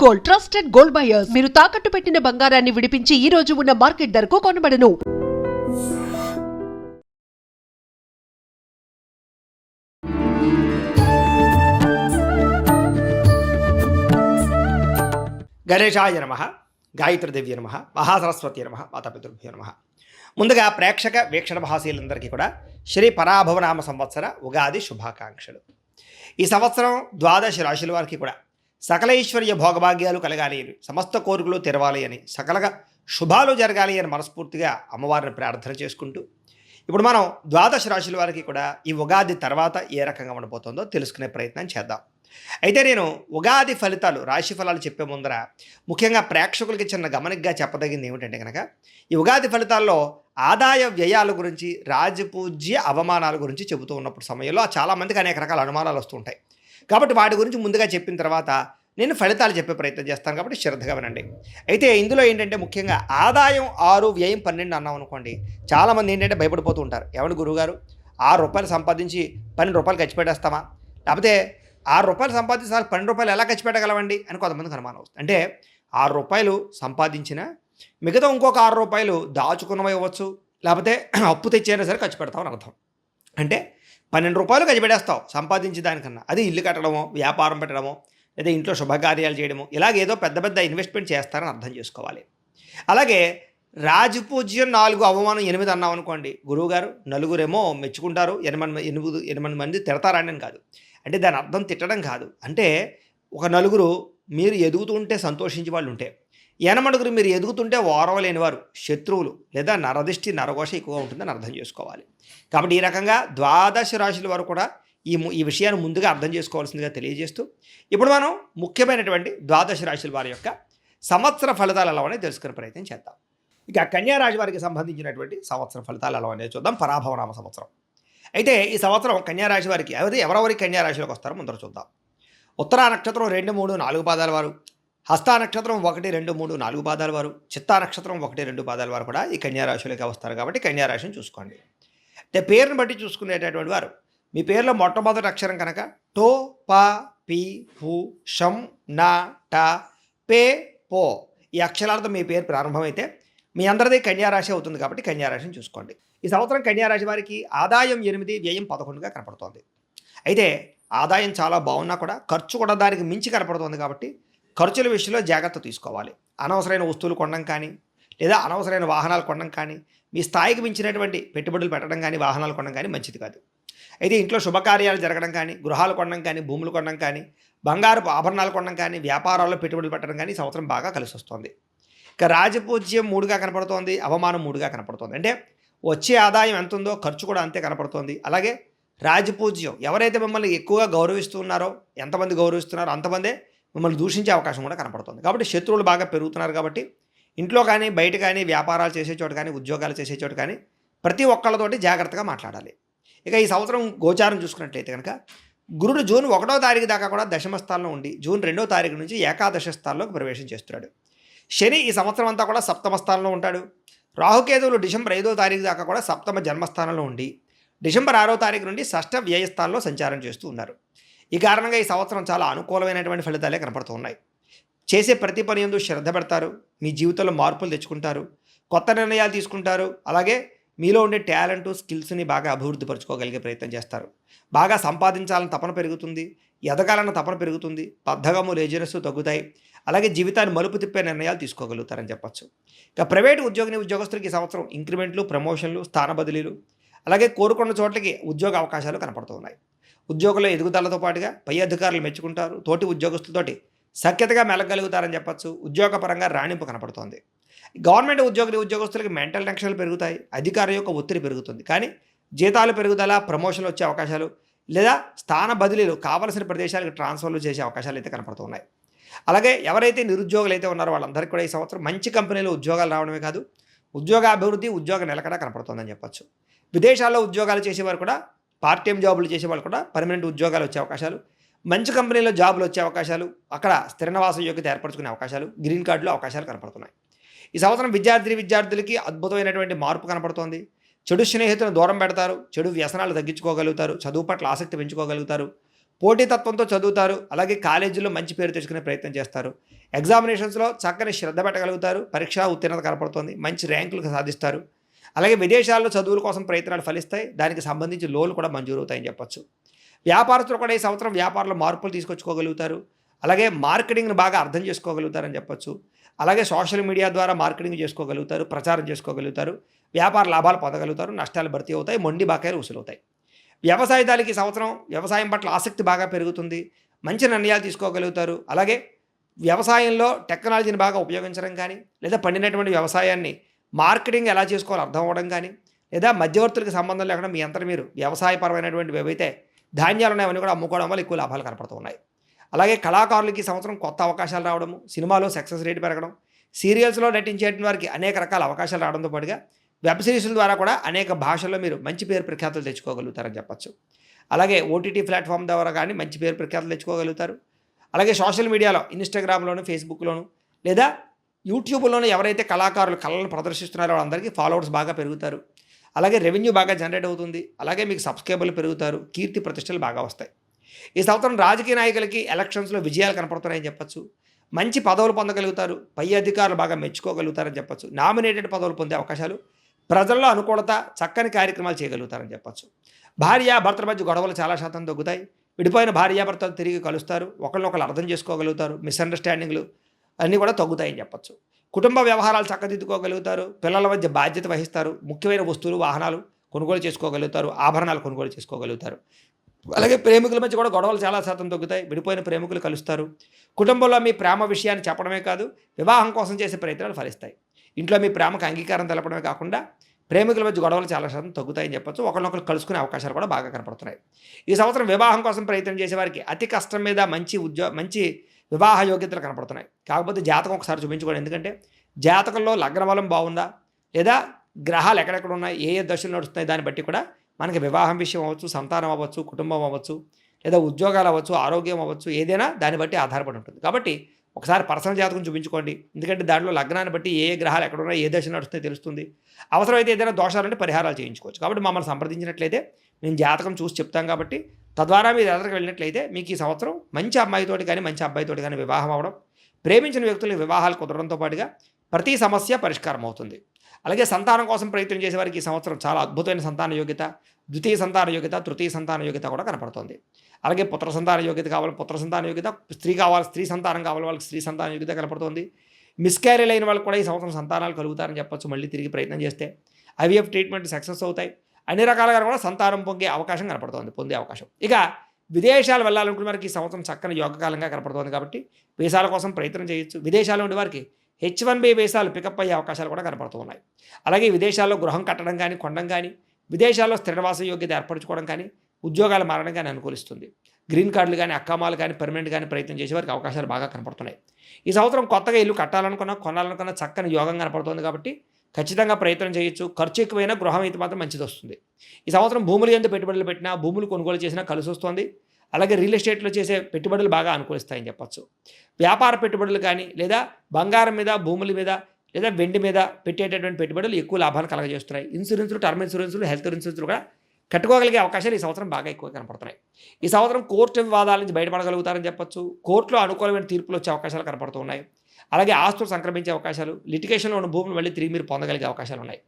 Gold, trusted gold buyers. మీరు తాకట్టు పెట్టిన బంగారాన్ని విడిపించి ఈ రోజు ఉన్న మార్కెట్ ధరకు కొనబడను. గణేశాయ నమః, గాయత్రీదేవి నమః, మహాసరస్వతి నమః, మాతాపితృభ్యో నమః. ముందుగా ప్రేక్షక వీక్షణ భాషలందరికీ కూడా శ్రీ పరాభవనామ సంవత్సర ఉగాది శుభాకాంక్షలు. ఈ సంవత్సరం ద్వాదశ రాశుల వారికి కూడా సకల ఐశ్వర్య భోగభాగ్యాలు కలగాలి అని, సమస్త కోరికలు తెరవాలి అని, సకలగా శుభాలు జరగాలి అని మనస్ఫూర్తిగా అమ్మవారిని ప్రార్థన చేసుకుంటూ ఇప్పుడు మనం ద్వాదశ రాశుల వారికి కూడా ఈ ఉగాది తర్వాత ఏ రకంగా ఉండబోతుందో తెలుసుకునే ప్రయత్నం చేద్దాం. అయితే నేను ఉగాది ఫలితాలు, రాశి ఫలాలు చెప్పే ముందర ముఖ్యంగా ప్రేక్షకులకి చిన్న గమనికగా చెప్పదగింది ఏమిటంటే కనుక, ఈ ఉగాది ఫలితాల్లో ఆదాయ వ్యయాల గురించి, రాజపూజ్య అవమానాల గురించి చెబుతూ ఉన్నప్పుడు సమయంలో చాలామందికి అనేక రకాల అనుమానాలు వస్తూ ఉంటాయి. కాబట్టి వాటి గురించి ముందుగా చెప్పిన తర్వాత నేను ఫలితాలు చెప్పే ప్రయత్నం చేస్తాను, కాబట్టి శ్రద్ధగా వినండి. అయితే ఇందులో ఏంటంటే ముఖ్యంగా ఆదాయం 6, వ్యయం 12 అన్నాం అనుకోండి, చాలామంది ఏంటంటే భయపడిపోతూ ఉంటారు. ఏమంటే గురువుగారు, ₹6 సంపాదించి ₹12 ఖర్చు పెట్టేస్తామా, లేకపోతే ₹6 సంపాదించి ₹12 ఎలా ఖర్చు పెట్టగలవండి అని కొంతమందికి అనుమానం వస్తుంది. అంటే ₹6 సంపాదించిన మిగతా ఇంకొక ₹6 దాచుకున్నవి ఇవ్వచ్చు, లేకపోతే అప్పు తెచ్చైనా సరే ఖర్చు పెడతామని అర్థం. అంటే ₹12 ఖర్చు పెట్టేస్తావు సంపాదించి దానికన్నా. అది ఇల్లు కట్టడమో, వ్యాపారం పెట్టడమో, లేదా ఇంట్లో శుభకార్యాలు చేయడమో, ఇలాగేదో పెద్ద పెద్ద ఇన్వెస్ట్మెంట్ చేస్తారని అర్థం చేసుకోవాలి. అలాగే రాజపూజ్యం 4, అవమానం 8 అన్నాం అనుకోండి, గురువుగారు నలుగురేమో మెచ్చుకుంటారు, 8 మంది తిడతారని కాదు. అంటే దాని అర్థం తిట్టడం కాదు. అంటే ఒక నలుగురు మీరు ఎదుగుతుంటే సంతోషించే వాళ్ళు ఉంటే, 8 మీరు ఎదుగుతుంటే ఓరవలేని వారు శత్రువులు, లేదా నరదిష్టి నరఘోష ఎక్కువగా ఉంటుందని అర్థం చేసుకోవాలి. కాబట్టి ఈ రకంగా ద్వాదశ రాశుల వారు కూడా ఈ విషయాన్ని ముందుగా అర్థం చేసుకోవాల్సిందిగా తెలియజేస్తూ ఇప్పుడు మనం ముఖ్యమైనటువంటి ద్వాదశ రాశుల వారి యొక్క సంవత్సర ఫలితాలు ఎలా అనేది తెలుసుకునే ప్రయత్నం చేద్దాం. ఇక కన్యా రాశి వారికి సంబంధించినటువంటి సంవత్సర ఫలితాలు ఎలా అనేది చూద్దాం. పరాభవనామ సంవత్సరం. అయితే ఈ సంవత్సరం కన్యా రాశి వారికి ఎవరెవరికి కన్యా రాశిలోకి వస్తారో ముందర చూద్దాం. ఉత్తరా నక్షత్రం 2, 3, 4 పాదాల వారు, హస్తా నక్షత్రం 1, 2, 3, 4 పాదాల వారు, చిత్తా నక్షత్రం 1, 2 పాదాల వారు కూడా ఈ కన్యా రాశిలోకి వస్తారు. కాబట్టి కన్యా రాశిని చూసుకోండి. అంటే పేరుని బట్టి చూసుకునేటటువంటి వారు, మీ పేరులో మొట్టమొదటి అక్షరం కనుక టో, ప, పి, హు, షం, నా, ట, పే, పో ఈ అక్షరాలతో మీ పేరు ప్రారంభమైతే మీ అందరిది కన్యారాశి అవుతుంది. కాబట్టి కన్యారాశిని చూసుకోండి. ఈ సంవత్సరం కన్యారాశి వారికి ఆదాయం 8, వ్యయం 11గా కనపడుతోంది. అయితే ఆదాయం చాలా బాగున్నా కూడా ఖర్చు కూడా దానికి మించి కనపడుతోంది. కాబట్టి ఖర్చుల విషయంలో జాగ్రత్త తీసుకోవాలి. అనవసరమైన వస్తువులు కొనడం కానీ, లేదా అనవసరమైన వాహనాలు కొనడం కానీ, మీ స్థాయికి మించినటువంటి పెట్టుబడులు పెట్టడం కానీ, వాహనాలు కొనడం కానీ మంచిది కాదు. అయితే ఇంట్లో శుభకార్యాలు జరగడం కానీ, గృహాలు కొనడం కానీ, భూములు కొనడం కానీ, బంగారపు ఆభరణాలు కొనడం కానీ, వ్యాపారాల్లో పెట్టుబడులు పెట్టడం కానీ ఈ సంవత్సరం బాగా కలిసి వస్తుంది. ఇక రాజపూజ్యం 3గా కనపడుతోంది, అవమానం 3గా కనపడుతోంది. అంటే వచ్చే ఆదాయం ఎంత ఉందో ఖర్చు కూడా అంతే కనపడుతోంది. అలాగే రాజపూజ్యం ఎవరైతే మిమ్మల్ని ఎక్కువగా గౌరవిస్తూ ఉన్నారో, ఎంతమంది గౌరవిస్తున్నారో అంతమందే మిమ్మల్ని దూషించే అవకాశం కూడా కనపడుతుంది. కాబట్టి శత్రువులు బాగా పెరుగుతున్నారు. కాబట్టి ఇంట్లో కానీ, బయట కానీ, వ్యాపారాలు చేసే చోట కానీ, ఉద్యోగాలు చేసే చోట కానీ ప్రతి ఒక్కళ్ళతోటి జాగ్రత్తగా మాట్లాడాలి. ఇక ఈ సంవత్సరం గోచారం చూసుకున్నట్లయితే కనుక గురుడు జూన్ 1వ తారీఖు దాకా కూడా దశమ స్థానంలో ఉండి జూన్ 2వ తారీఖు నుంచి ఏకాదశ స్థానంలోకి ప్రవేశం చేస్తున్నాడు. శని ఈ సంవత్సరం అంతా కూడా సప్తమ స్థానంలో ఉంటాడు. రాహుకేతువులు డిసెంబర్ 5వ తారీఖు దాకా కూడా సప్తమ జన్మస్థానంలో ఉండి డిసెంబర్ 6వ తారీఖు నుండి షష్ఠ వ్యయస్థానంలో సంచారం చేస్తూ ఉన్నారు. ఈ కారణంగా ఈ సంవత్సరం చాలా అనుకూలమైనటువంటి ఫలితాలే కనపడుతూ ఉన్నాయి. చేసే ప్రతి పని యందు శ్రద్ధ పెడతారు, మీ జీవితంలో మార్పులు తెచ్చుకుంటారు, కొత్త నిర్ణయాలు తీసుకుంటారు. అలాగే మీలో ఉండే టాలెంట్, స్కిల్స్ని బాగా అభివృద్ధి పరచుకోగలిగే ప్రయత్నం చేస్తారు. బాగా సంపాదించాలని తపన పెరుగుతుంది, ఎదగాలన్న తపన పెరుగుతుంది, బద్ధకము, లేజినెస్ తగ్గుతాయి. అలాగే జీవితాన్ని మలుపు తిప్పే నిర్ణయాలు తీసుకోగలుగుతారని చెప్పచ్చు. ఇక ప్రైవేటు ఉద్యోగస్తులకి ఈ సంవత్సరం ఇంక్రిమెంట్లు, ప్రమోషన్లు, స్థాన బదిలీలు, అలాగే కోరుకున్న చోట్లకి ఉద్యోగ అవకాశాలు కనపడుతూ ఉన్నాయి. ఉద్యోగుల ఎదుగుదలతో పాటుగా పై అధికారులు మెచ్చుకుంటారు, తోటి ఉద్యోగస్తులతోటి సఖ్యతగా మెలగలుగుతారని చెప్పచ్చు. ఉద్యోగపరంగా రాణింపు కనపడుతోంది. గవర్నమెంట్ ఉద్యోగస్తులకి మెంటల్ టెన్షన్లు పెరుగుతాయి, అధికారం యొక్క ఒత్తిడి పెరుగుతుంది. కానీ జీతాలు పెరుగుదల, ప్రమోషన్లు వచ్చే అవకాశాలు, లేదా స్థాన బదిలీలు, కావలసిన ప్రదేశాలకు ట్రాన్స్ఫర్లు చేసే అవకాశాలు అయితే కనపడుతున్నాయి. అలాగే ఎవరైతే నిరుద్యోగులు అయితే ఉన్నారో వాళ్ళందరికీ కూడా ఈ సంవత్సరం మంచి కంపెనీలో ఉద్యోగాలు రావడమే కాదు, ఉద్యోగాభివృద్ధి, ఉద్యోగ నిలకడ కనపడుతుందని చెప్పచ్చు. విదేశాల్లో ఉద్యోగాలు చేసేవారు కూడా, పార్ట్ టైం జాబులు చేసేవాళ్ళు కూడా పర్మనెంట్ ఉద్యోగాలు వచ్చే అవకాశాలు, మంచి కంపెనీలో జాబులు వచ్చే అవకాశాలు, అక్కడ స్థిర నివాస యోగ్యత ఏర్పరచుకునే అవకాశాలు, గ్రీన్ కార్డులో అవకాశాలు కనపడుతున్నాయి. ఈ సంవత్సరం విద్యార్థులకి అద్భుతమైనటువంటి మార్పు కనపడుతోంది. చెడు స్నేహితులను దూరం పెడతారు, చెడు వ్యసనాలు తగ్గించుకోగలుగుతారు, చదువు పట్ల ఆసక్తి పెంచుకోగలుగుతారు, పోటీతత్వంతో చదువుతారు. అలాగే కాలేజీలో మంచి పేరు తెచ్చుకునే ప్రయత్నం చేస్తారు. ఎగ్జామినేషన్స్లో చక్కని శ్రద్ధ పెట్టగలుగుతారు. పరీక్షా ఉత్తీర్ణత కనపడుతుంది. మంచి ర్యాంకులు సాధిస్తారు. అలాగే విదేశాల్లో చదువుల కోసం ప్రయత్నాలు ఫలిస్తాయి. దానికి సంబంధించి లోన్లు కూడా మంజూరవుతాయని చెప్పొచ్చు. వ్యాపారస్తులు కూడా ఈ సంవత్సరం వ్యాపారంలో మార్పులు తీసుకొచ్చుకోగలుగుతారు. అలాగే మార్కెటింగ్ను బాగా అర్థం చేసుకోగలుగుతారని చెప్పొచ్చు. అలాగే సోషల్ మీడియా ద్వారా మార్కెటింగ్ చేసుకోగలుగుతారు, ప్రచారం చేసుకోగలుగుతారు, వ్యాపార లాభాలు పొందగలుగుతారు, నష్టాలు భర్తీ అవుతాయి, మొండి బకాయిలు వసూలవుతాయి. వ్యవసాయదారులకి ఈ సంవత్సరం వ్యవసాయం పట్ల ఆసక్తి బాగా పెరుగుతుంది. మంచి నిర్ణయాలు తీసుకోగలుగుతారు. అలాగే వ్యవసాయంలో టెక్నాలజీని బాగా ఉపయోగించడం కానీ, లేదా పండినటువంటి వ్యవసాయాన్ని మార్కెటింగ్ ఎలా చేసుకోవాలో అర్థం అవ్వడం కానీ, లేదా మధ్యవర్తులకు సంబంధం లేకుండా మీ అంతటా మీరు వ్యవసాయపరమైనటువంటివి ఏవైతే ధాన్యాలు ఉన్నాయని కూడా అమ్ముకోవడం వల్ల ఎక్కువ లాభాలు కనపడుతూ ఉన్నాయి. అలాగే కళాకారులకి ఈ సంవత్సరం కొత్త అవకాశాలు రావడము, సినిమాలో సక్సెస్ రేట్ పెరగడం, సీరియల్స్లో నటించే వారికి అనేక రకాల అవకాశాలు రావడంతో పాటుగా వెబ్ సిరీస్ల ద్వారా కూడా అనేక భాషల్లో మీరు మంచి పేరు ప్రఖ్యాతులు తెచ్చుకోగలుగుతారని చెప్పచ్చు. అలాగే ఓటీటీ ప్లాట్ఫామ్ ద్వారా కానీ మంచి పేరు ప్రఖ్యాతులు తెచ్చుకోగలుగుతారు. అలాగే సోషల్ మీడియాలో ఇన్స్టాగ్రామ్లోను, ఫేస్బుక్లోను, లేదా యూట్యూబ్లోనూ ఎవరైతే కళాకారులు కళలను ప్రదర్శిస్తున్నారో వాళ్ళందరికీ ఫాలోవర్స్ బాగా పెరుగుతారు. అలాగే రెవెన్యూ బాగా జనరేట్ అవుతుంది. అలాగే మీకు సబ్స్క్రైబర్లు పెరుగుతారు. కీర్తి ప్రతిష్టలు బాగా వస్తాయి. ఈ సంవత్సరం రాజకీయ నాయకులకి ఎలక్షన్స్లో విజయాలు కనపడుతున్నాయని చెప్పచ్చు. మంచి పదవులు పొందగలుగుతారు. పై అధికారులు బాగా మెచ్చుకోగలుగుతారని చెప్పచ్చు. నామినేటెడ్ పదవులు పొందే అవకాశాలు, ప్రజల్లో అనుకూలత, చక్కని కార్యక్రమాలు చేయగలుగుతారని చెప్పచ్చు. భార్యాభర్తల మధ్య గొడవలు చాలా శాతం తగ్గుతాయి. విడిపోయిన భార్యాభర్తలు తిరిగి కలుస్తారు. ఒకరినొకరు అర్థం చేసుకోగలుగుతారు. మిస్అండర్స్టాండింగ్లు అన్నీ కూడా తగ్గుతాయని చెప్పచ్చు. కుటుంబ వ్యవహారాలు చక్కదిద్దుకోగలుగుతారు. పిల్లల మధ్య బాధ్యత వహిస్తారు. ముఖ్యమైన వస్తువులు, వాహనాలు కొనుగోలు చేసుకోగలుగుతారు. ఆభరణాలు కొనుగోలు చేసుకోగలుగుతారు. అలాగే ప్రేమికుల మధ్య కూడా గొడవలు చాలా శాతం తగ్గుతాయి. విడిపోయిన ప్రేమికులు కలుస్తారు. కుటుంబంలో మీ ప్రేమ విషయాన్ని చెప్పడమే కాదు, వివాహం కోసం చేసే ప్రయత్నాలు ఫలిస్తాయి. ఇంట్లో మీ ప్రేమకు అంగీకారం తెలపడమే కాకుండా ప్రేమికుల మధ్య గొడవలు చాలా శాతం తగ్గుతాయని చెప్పొచ్చు. ఒకరినొకరు కలుసుకునే అవకాశాలు కూడా బాగా కనపడుతున్నాయి. ఈ సంవత్సరం వివాహం కోసం ప్రయత్నం చేసేవారికి అతి కష్టం మీద మంచి వివాహ యోగ్యతలు కనపడుతున్నాయి. కాకపోతే జాతకం ఒకసారి చూపించుకోండి. ఎందుకంటే జాతకంలో లగ్న బలం బాగుందా, లేదా గ్రహాలు ఎక్కడెక్కడ ఉన్నాయి, ఏ దశలు నడుస్తున్నాయి, దాన్ని బట్టి కూడా మనకి వివాహం విషయం అవ్వచ్చు, సంతానం అవ్వచ్చు, కుటుంబం అవ్వచ్చు, లేదా ఉద్యోగాలు అవ్వచ్చు, ఆరోగ్యం అవ్వచ్చు, ఏదైనా దాన్ని బట్టి ఆధారపడి ఉంటుంది. కాబట్టి ఒకసారి పర్సనల్ జాతకం చూపించుకోండి. ఎందుకంటే దాంట్లో లగ్నాన్ని బట్టి ఏ గ్రహాలు ఎక్కడ ఉన్నాయి, ఏ దశ నడుస్తున్నాయో తెలుస్తుంది. అవసరమైతే ఏదైనా దోషాలంటే పరిహారాలు చేయించుకోవచ్చు. కాబట్టి మమ్మల్ని సంప్రదించినట్లయితే మేము జాతకం చూసి చెప్తాం. కాబట్టి తద్వారా మీరు ఎదురుకు వెళ్ళినట్లయితే మీకు ఈ సంవత్సరం మంచి అమ్మాయితోటి కానీ మంచి అబ్బాయితోటి కానీ వివాహం అవ్వడం, ప్రేమించిన వ్యక్తులు వివాహాలు కుదరడంతో పాటుగా ప్రతి సమస్య పరిష్కారం అవుతుంది. అలాగే సంతానం కోసం ప్రయత్నం చేసేవారికి ఈ సంవత్సరం చాలా అద్భుతమైన సంతాన యోగ్యత, ద్వితీయ సంతాన యోగ్యత, తృతీయ సంతాన యోగ్యత కూడా కనపడుతుంది. అలాగే పుత్ర సంతాన యోగ్యత కావాలి, పుత్ర సంతాన యోగ్యత, స్త్రీ సంతానం కావాలి వాళ్ళకి స్త్రీ సంతాన యోగ్యత కనపడుతుంది. మిస్క్యారేజ్ అయిన వాళ్ళకి కూడా ఈ సంవత్సరం సంతానాలు కలుగుతారని చెప్పొచ్చు. మళ్ళీ తిరిగి ప్రయత్నం చేస్తే ఐవీఎఫ్ ట్రీట్మెంట్ సక్సెస్ అవుతాయి. అన్ని రకాలుగా కూడా సంతానం పొందే అవకాశం కనపడుతుంది, పొందే అవకాశం. ఇక విదేశాలు వెళ్ళాలనుకున్న వారికి ఈ సంవత్సరం చక్కని యోగకాలంగా కనపడుతుంది. కాబట్టి వీసాల కోసం ప్రయత్నం చేయొచ్చు. విదేశాల్లో ఉండే వారికి H1B వీసాలు పికప్ అయ్యే అవకాశాలు కూడా కనపడుతూ ఉన్నాయి. అలాగే విదేశాల్లో గృహం కట్టడం కానీ, కొనడం కానీ, విదేశాల్లో స్థిరవాస యోగ్యత ఏర్పరచుకోవడం కానీ, ఉద్యోగాలు మారడం కానీ అనుకూలిస్తుంది. గ్రీన్ కార్డులు కానీ, అక్కామాలు కానీ, పర్మనెంట్ కానీ ప్రయత్నం చేసే వారికి అవకాశాలు బాగా కనపడుతున్నాయి. ఈ సంవత్సరం కొత్తగా ఇల్లు కట్టాలనుకున్నా, కొనాలనుకున్నా చక్కని యోగం కనపడుతుంది. కాబట్టి ఖచ్చితంగా ప్రయత్నం చేయొచ్చు. ఖర్చు ఎక్కువైనా గృహం అయితే మాత్రం మంచిది వస్తుంది. ఈ సంవత్సరం భూములు ఎంత పెట్టుబడులు పెట్టినా, భూములు కొనుగోలు చేసినా కలిసి వస్తుంది. అలాగే రియల్ ఎస్టేట్లో చేసే పెట్టుబడులు బాగా అనుకూలిస్తాయని చెప్పచ్చు. వ్యాపార పెట్టుబడులు కానీ, లేదా బంగారం మీద, భూముల మీద, లేదా వెండి మీద పెట్టేటటువంటి పెట్టుబడులు ఎక్కువ లాభాలు కలగజేస్తున్నాయి. ఇన్సూరెన్సులు, టర్మ్ ఇన్సూరెన్సులు, హెల్త్ ఇన్సూరెన్సులు కూడా కట్టుకోగలిగే అవకాశాలు ఈ సంవత్సరం బాగా ఎక్కువ కనపడుతున్నాయి. ఈ సంవత్సరం కోర్టు వివాదాల నుంచి బయటపడగలుగుతారని చెప్పొచ్చు. కోర్టులో అనుకూలమైన తీర్పులు వచ్చే అవకాశాలు కనపడుతూ ఉన్నాయి. అలాగే ఆస్తులు సంక్రమించే అవకాశాలు, లిటిగేషన్లో ఉన్న భూములు మళ్ళీ తిరిగి మీరు పొందగలిగే అవకాశాలు ఉన్నాయి.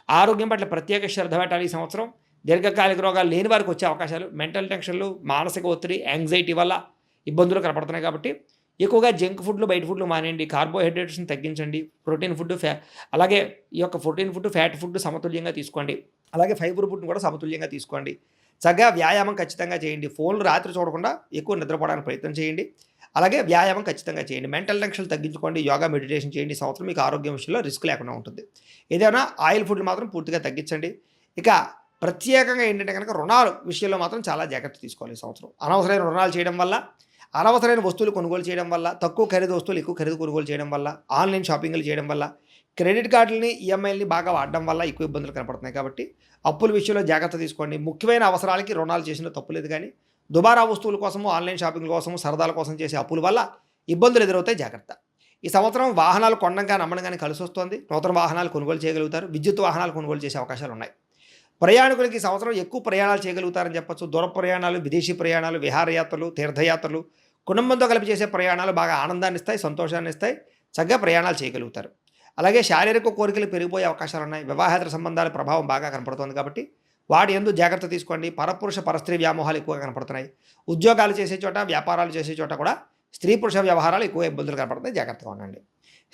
ఆరోగ్యం పట్ల ప్రత్యేక శ్రద్ధ పెట్టాలి. ఈ సంవత్సరం దీర్ఘకాలిక రోగాలు లేని వారికి వచ్చే అవకాశాలు, మెంటల్ టెన్షన్లు, మానసిక ఒత్తిడి, యాంగ్జైటీ వల్ల ఇబ్బందులు కనపడుతున్నాయి. కాబట్టి ఎక్కువగా జంక్ ఫుడ్లు, బయట ఫుడ్లు మానేయండి. కార్బోహైడ్రేట్స్ని తగ్గించండి. ప్రోటీన్ ఫుడ్, అలాగే ఈ యొక్క ప్రోటీన్ ఫుడ్, ఫ్యాట్ ఫుడ్ సమతుల్యంగా తీసుకోండి. అలాగే ఫైబర్ ఫుడ్ని కూడా సమతుల్యంగా తీసుకోండి. చక్కగా వ్యాయామం ఖచ్చితంగా చేయండి. ఫోన్లు రాత్రి చూడకుండా ఎక్కువ నిద్రపోవడానికి ప్రయత్నం చేయండి. అలాగే వ్యాయామం ఖచ్చితంగా చేయండి. మెంటల్ టెన్షన్ తగ్గించుకోండి. యోగా, మెడిటేషన్ చేయండి. ఈ సంవత్సరం మీకు ఆరోగ్యం విషయంలో రిస్క్ లేకుండా ఉంటుంది. ఏదైనా ఆయిల్ ఫుడ్ మాత్రం పూర్తిగా తగ్గించండి. ఇక ప్రత్యేకంగా ఏంటంటే కనుక రుణాలు విషయంలో మాత్రం చాలా జాగ్రత్త తీసుకోవాలి. ఈ సంవత్సరం అనవసరమైన రుణాలు చేయడం వల్ల, అనవసరమైన వస్తువులు కొనుగోలు చేయడం వల్ల, తక్కువ ఖరీదు వస్తువులు ఎక్కువ ఖరీదు కొనుగోలు చేయడం వల్ల, ఆన్లైన్ షాపింగ్లు చేయడం వల్ల, క్రెడిట్ కార్డులని, ఈఎంఐల్ని బాగా వాడడం వల్ల ఎక్కువ ఇబ్బందులు కనపడుతున్నాయి. కాబట్టి అప్పుల విషయంలో జాగ్రత్త తీసుకోండి. ముఖ్యమైన అవసరాలకి రుణాలు చేసిన తప్పులేదు. కానీ దుబారా వస్తువుల కోసము, ఆన్లైన్ షాపింగ్ల కోసము, సరదాల కోసం చేసే అప్పుల వల్ల ఇబ్బందులు ఎదురవుతాయి. జాగ్రత్త. ఈ సంవత్సరం వాహనాలు కొనడం కానీ, అమ్మడం కానీ కలిసి వస్తుంది. నూతన వాహనాలు కొనుగోలు చేయగలుగుతారు. విద్యుత్ వాహనాలు కొనుగోలు చేసే అవకాశాలు ఉన్నాయి. ప్రయాణికులకి ఈ సంవత్సరం ఎక్కువ ప్రయాణాలు చేయగలుగుతారని చెప్పొచ్చు. దూర ప్రయాణాలు, విదేశీ ప్రయాణాలు, విహారయాత్రలు, తీర్థయాత్రలు, కుటుంబంతో కలిపి చేసే ప్రయాణాలు బాగా ఆనందాన్ని ఇస్తాయి, సంతోషాన్ని ఇస్తాయి. చక్కగా ప్రయాణాలు చేయగలుగుతారు. అలాగే శారీరక కోరికలు పెరిగిపోయే అవకాశాలు ఉన్నాయి. వివాహేతర సంబంధాల ప్రభావం బాగా కనపడుతుంది కాబట్టి వాటి యందు జాగ్రత్త తీసుకోండి. పరపురుష పరస్త్రీ వ్యామోహాలు ఎక్కువగా కనపడుతున్నాయి. ఉద్యోగాలు చేసే చోట, వ్యాపారాలు చేసే చోట కూడా స్త్రీ పురుష వ్యవహారాలు ఎక్కువ ఇబ్బందులు కనపడుతున్నాయి. జాగ్రత్తగా ఉండండి.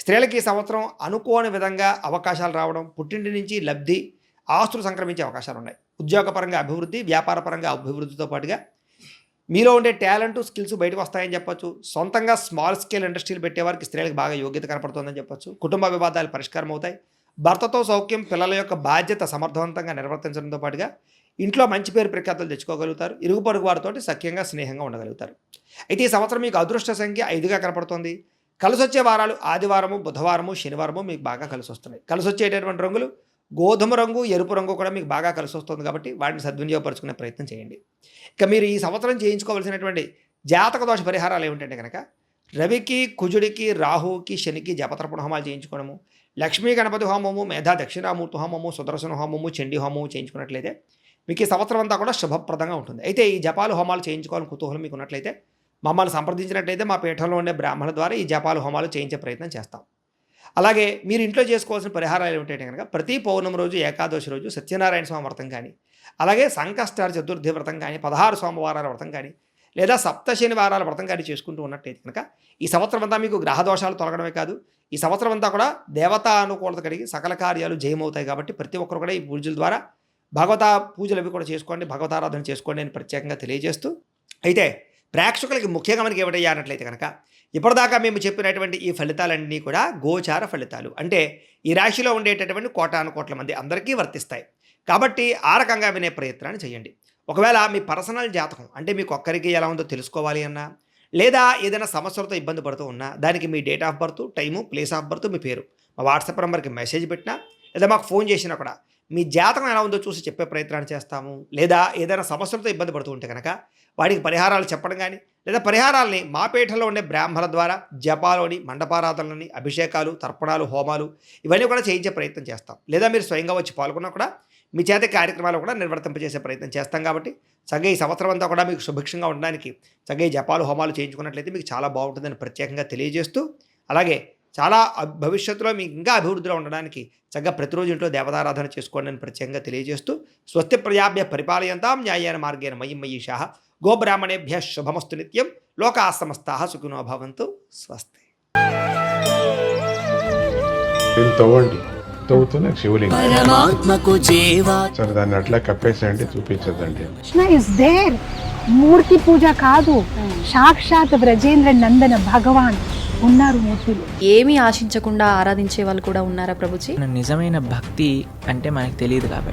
స్త్రీలకి ఈ సంవత్సరం అనుకోని విధంగా అవకాశాలు రావడం, పుట్టింటి నుంచి లబ్ధి, ఆస్తులు సంక్రమించే అవకాశాలు ఉన్నాయి. ఉద్యోగపరంగా అభివృద్ధి, వ్యాపారపరంగా అభివృద్ధితో పాటుగా మీలో ఉండే టాలెంట్, స్కిల్స్ బయటకు వస్తాయని చెప్పొచ్చు. సొంతంగా స్మాల్ స్కేల్ ఇండస్ట్రీలు పెట్టేవారికి స్త్రీలకు బాగా యోగ్యత కనపడుతుందని చెప్పొచ్చు. కుటుంబ వివాదాలు పరిష్కారం అవుతాయి. భర్తతో సౌఖ్యం, పిల్లల యొక్క బాధ్యత సమర్థవంతంగా నిర్వర్తించడంతో పాటుగా ఇంట్లో మంచి పేరు ప్రఖ్యాతులు తెచ్చుకోగలుగుతారు. ఇరుగు పొరుగు వారితో సఖ్యంగా స్నేహంగా ఉండగలుగుతారు. అయితే ఈ సంవత్సరం మీకు అదృష్ట సంఖ్య 5గా కనపడుతుంది. కలిసి వచ్చే వారాలు ఆదివారము, బుధవారము, శనివారము మీకు బాగా కలిసి వస్తున్నాయి. కలిసి వచ్చేటటువంటి రంగులు గోధుమ రంగు, ఎరుపు రంగు కూడా మీకు బాగా కలిసి వస్తుంది కాబట్టి వాటిని సద్వినియోగపరుచుకునే ప్రయత్నం చేయండి. ఇక మీరు ఈ సంవత్సరం చేయించుకోవాల్సినటువంటి జాతక దోష పరిహారాలు ఏమిటంటే కనుక రవికి, కుజుడికి, రాహువుకి, శనికి జపతర్పణ హోమాలు చేయించుకోవడము, లక్ష్మీ గణపతి హోమము, మేధా దక్షిణామూర్తి హోమము, సుదర్శన హోమము, చండీ హోమము చేయించుకున్నట్లయితే మీకు ఈ సంవత్సరం అంతా కూడా శుభప్రదంగా ఉంటుంది. అయితే ఈ జపాలు హోమాలు చేయించుకోవాలని కుతూహలం మీకు ఉన్నట్లయితే మమ్మల్ని సంప్రదించినట్లయితే మా పీఠంలో ఉండే బ్రాహ్మణుల ద్వారా ఈ జపాలు హోమాలు చేయించే ప్రయత్నం చేస్తాం. అలాగే మీరు ఇంట్లో చేసుకోవాల్సిన పరిహారాలు ఏమిటంటే కనుక ప్రతి పౌర్ణమి రోజు, ఏకాదశి రోజు సత్యనారాయణ స్వామి వ్రతం కానీ, అలాగే సంకష్టార చతుర్థి వ్రతం కానీ, 16 సోమవారాల వ్రతం కానీ, లేదా సప్త శనివారాల వ్రతం కానీ చేసుకుంటూ ఉన్నట్టయితే కనుక ఈ సంవత్సరం అంతా మీకు గ్రహదోషాలు తొలగడమే కాదు, ఈ సంవత్సరం అంతా కూడా దేవతా అనుకూలత కలిగి సకల కార్యాలు జయమవుతాయి. కాబట్టి ప్రతి ఒక్కరు కూడా ఈ పూజల ద్వారా భగవతా పూజలు అవి కూడా చేసుకోండి, భగవతారాధన చేసుకోండి అని ప్రత్యేకంగా తెలియజేస్తూ, అయితే ప్రేక్షకులకి ముఖ్యంగా మనకి ఏమిటయ్యా అన్నట్లయితే కనుక ఇప్పటిదాకా మేము చెప్పినటువంటి ఈ ఫలితాలన్నీ కూడా గోచార ఫలితాలు. అంటే ఈ రాశిలో ఉండేటటువంటి కోటాను కోట్ల మంది అందరికీ వర్తిస్తాయి. కాబట్టి ఆ రకంగా వినే ప్రయత్నాన్ని చేయండి. ఒకవేళ మీ పర్సనల్ జాతకం అంటే మీకు ఒక్కరికి ఎలా ఉందో తెలుసుకోవాలి అన్నా, లేదా ఏదైనా సమస్యలతో ఇబ్బంది పడుతూ ఉన్నా దానికి మీ date of birth, time, place of birth, మీ పేరు మా వాట్సాప్ నెంబర్కి మెసేజ్ పెట్టినా, లేదా మాకు ఫోన్ చేసినా కూడా మీ జాతకం ఎలా ఉందో చూసి చెప్పే ప్రయత్నాన్ని చేస్తాము. లేదా ఏదైనా సమస్యలతో ఇబ్బంది పడుతూ ఉంటే కనుక వాటికి పరిహారాలు చెప్పడం కానీ, లేదా పరిహారాలని మా పీఠంలో ఉండే బ్రాహ్మణుల ద్వారా జపాలోని, మండపారాధనలని, అభిషేకాలు, తర్పణాలు, హోమాలు ఇవన్నీ కూడా చేయించే ప్రయత్నం చేస్తాం. లేదా మీరు స్వయంగా వచ్చి పాల్గొన్నా కూడా మీ చేత కార్యక్రమాలు కూడా నిర్వర్తింపజేసే ప్రయత్నం చేస్తాం. కాబట్టి చక్కగా ఈ సంవత్సరం అంతా కూడా మీకు సుభిక్షంగా ఉండడానికి చక్కగా ఈ జపాలు, హోమాలు చేయించుకున్నట్లయితే మీకు చాలా బాగుంటుందని ప్రత్యేకంగా తెలియజేస్తూ, అలాగే చాలా భవిష్యత్తులో మీకు ఇంకా అభివృద్ధిలో ఉండడానికి చక్కగా ప్రతిరోజు ఇంట్లో దేవతారాధన చేసుకోండి అని ప్రత్యేకంగా తెలియజేస్తూ, స్వస్తి ప్రజాభ్య పరిపాలయంతాం న్యాయేన మార్గేణ మయి మయీషాః గోబ్రాహ్మణేభ్య శుభమస్తు నిత్యం లోకాః సమస్తాః సుఖినో భవంతు. స్వస్తి. దీన్ని తవ్వండి, తవ్వుతూనే శివలింగం. పరమాత్మకు జీవా సరే దాన్ని అట్లా కప్పేసేయండి, చూపించదండి. Krishna is there. మూర్తి పూజ కాదు, సాక్షాత్ బ్రజేంద్ర నందన భగవాన్ ఉన్నారు మూర్తిలో. ఏమీ ఆశించకుండా ఆరాధించే వాళ్ళు కూడా ఉన్నారా ప్రభుజీ? నిజమైన భక్తి అంటే మనకు తెలియదు కాబట్టి